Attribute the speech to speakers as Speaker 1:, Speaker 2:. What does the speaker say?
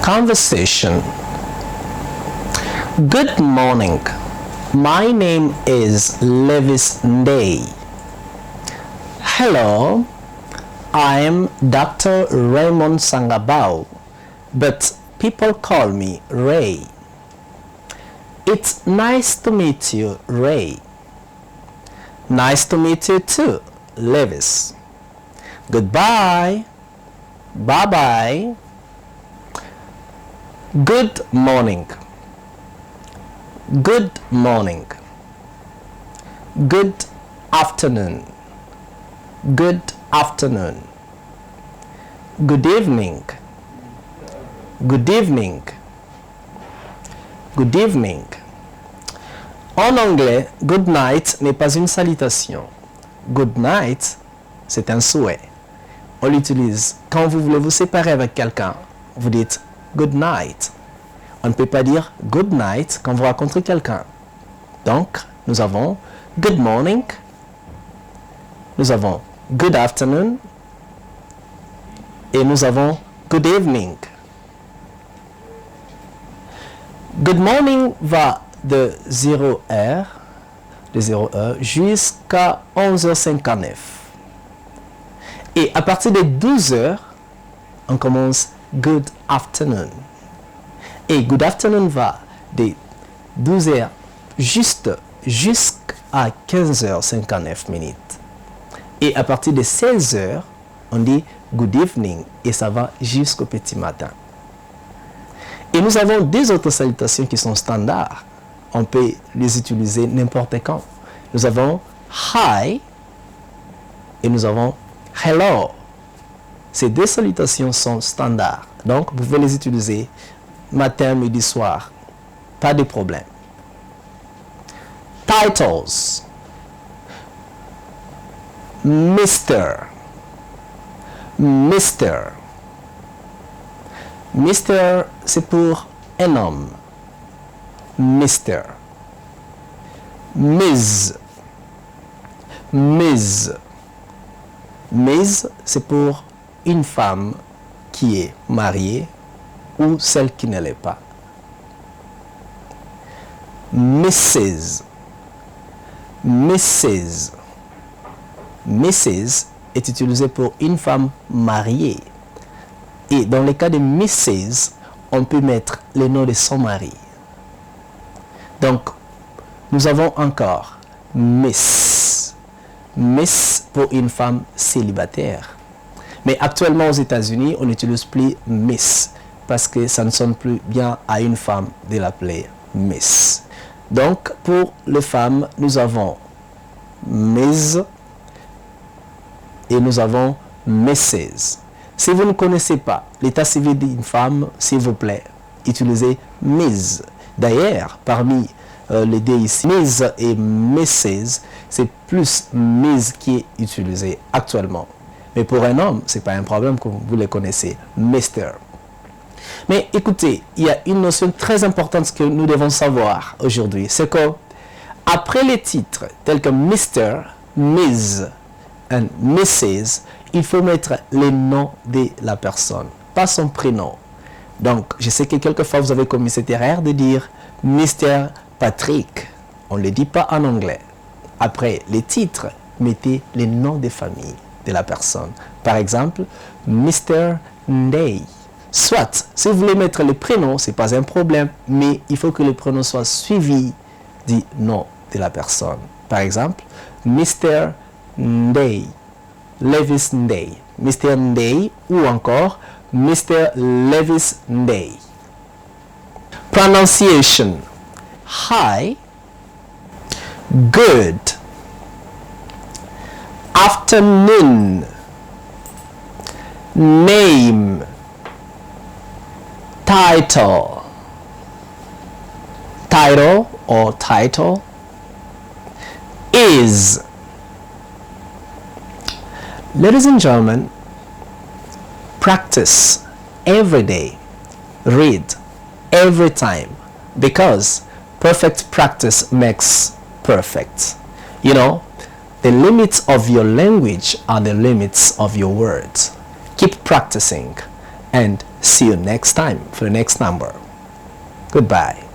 Speaker 1: Conversation. Good morning. My name is Lewis Day. Hello, I am Dr. Raymond Sangabao, but people call me Ray. It's nice to meet you, Ray. Nice to meet you too, Lewis. Goodbye. Bye-bye. Good morning. Good morning. Good afternoon. Good afternoon. Good evening. Good evening. Good evening. En anglais, good night n'est pas une salutation. Good night, c'est un souhait. On l'utilise quand vous voulez vous séparer avec quelqu'un. Vous dites good night. On ne peut pas dire good night quand vous rencontrez quelqu'un. Donc, nous avons good morning. Nous avons good afternoon. Et nous avons good evening. Good morning va de 0h jusqu'à 11h59. Et à partir de 12h, on commence good afternoon. Et good afternoon va de 12h jusqu'à 15h59 minutes. Et à partir de 16h, on dit good evening et ça va jusqu'au petit matin. Et nous avons deux autres salutations qui sont standards. On peut les utiliser n'importe quand. Nous avons hi et nous avons hello. Ces deux salutations sont standards. Donc, vous pouvez les utiliser matin, midi, soir. Pas de problème. Titles. Mr. Mr. Mr, c'est pour un homme. Mr. Ms. Ms. Ms, c'est pour une femme qui est mariée ou celle qui ne l'est pas. Mrs. Mrs. Mrs est utilisé pour une femme mariée. Et dans le cas de Mrs, on peut mettre le nom de son mari. Donc, nous avons encore Miss. Miss pour une femme célibataire. Mais actuellement aux États-Unis, on n'utilise plus Miss parce que ça ne sonne plus bien à une femme de l'appeler Miss. Donc, pour les femmes, nous avons Miss et nous avons Mrs. Si vous ne connaissez pas l'état civil d'une femme, s'il vous plaît, utilisez Ms. D'ailleurs, parmi les deux ici, Ms et Mrs, c'est plus Ms qui est utilisé actuellement. Mais pour un homme, ce n'est pas un problème comme vous le connaissez, Mr. Mais écoutez, il y a une notion très importante que nous devons savoir aujourd'hui. C'est que après les titres tels que Mr, Ms et Mrs, il faut mettre le nom de la personne, pas son prénom. Donc, je sais que quelquefois vous avez commis cette erreur de dire Mr. Patrick. On ne le dit pas en anglais. Après les titres, mettez les noms de famille de la personne. Par exemple, Mr. Day. Soit, si vous voulez mettre le prénom, ce n'est pas un problème, mais il faut que le prénom soit suivi du nom de la personne. Par exemple, Mr. Day. Lewis Day, Mr. Day ou encore Mr. Lewis Day. Pronunciation. Hi, good, afternoon, name, title, title or title, is. Ladies and gentlemen, practice every day, read every time, because perfect practice makes perfect. You know, the limits of your language are the limits of your words. Keep practicing and see you next time for the next number. Goodbye.